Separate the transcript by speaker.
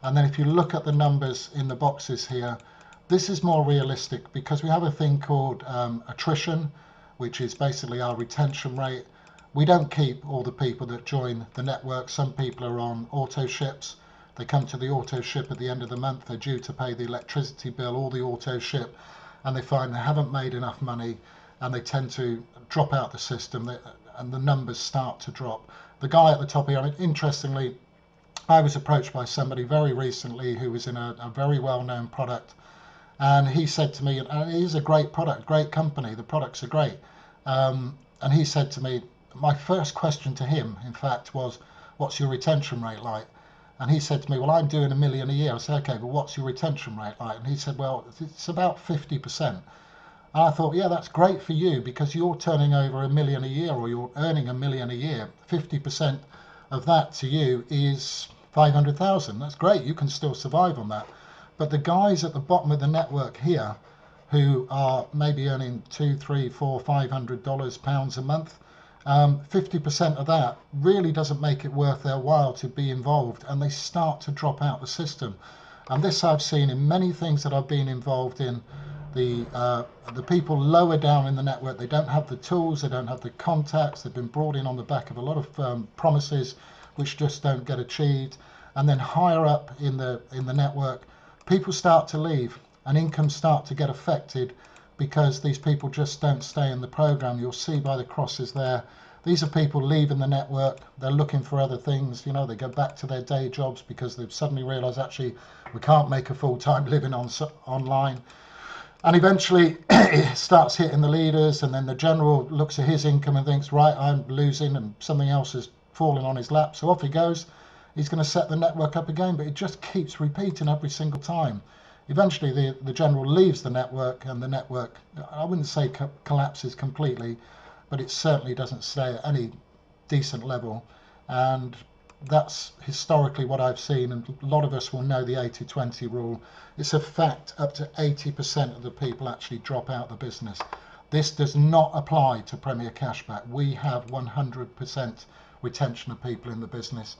Speaker 1: And then if you look at the numbers in the boxes here, this is more realistic because we have a thing called attrition, which is basically our retention rate. We don't keep all the people that join the network. Some people are on auto ships. They come to the auto ship at the end of the month. They're due to pay the electricity bill, all the auto ship, and they find they haven't made enough money, and they tend to drop out the system, and the numbers start to drop. The guy at the top here, interestingly, I was approached by somebody very recently who was in a very well-known product, and he said to me, and it is a great product, great company, the products are great, and he said to me, my first question to him, in fact, was, what's your retention rate like? And he said to me, well, I'm doing $1 million a year. I said, okay, but what's your retention rate like? And he said, well, it's about 50%. And I thought, yeah, that's great for you because you're turning over $1 million a year, or you're earning $1 million a year. 50% of that to you is 500,000. That's great. You can still survive on that. But the guys at the bottom of the network here, who are maybe earning $200, $300, $400, $500 pounds a month, 50% of that really doesn't make it worth their while to be involved, and they start to drop out the system. And this I've seen in many things that I've been involved in. The people lower down in the network, they don't have the tools, they don't have the contacts, they've been brought in on the back of a lot of promises which just don't get achieved. And then higher up in the network, people start to leave and incomes start to get affected because these people just don't stay in the program. You'll see by the crosses there, these are people leaving the network, they're looking for other things, you know, they go back to their day jobs because they've suddenly realized actually we can't make a full-time living online. And eventually it starts hitting the leaders, and then the general looks at his income and thinks, right, I'm losing, and something else is falling on his lap, so off he goes. He's going to set the network up again, but it just keeps repeating every single time. Eventually the general leaves the network, and the network, I wouldn't say collapses completely, but it certainly doesn't stay at any decent level. And that's historically what I've seen, and a lot of us will know the 80-20 rule. It's a fact, up to 80% of the people actually drop out the business. This does not apply to Premier Cashback. We have 100% retention of people in the business.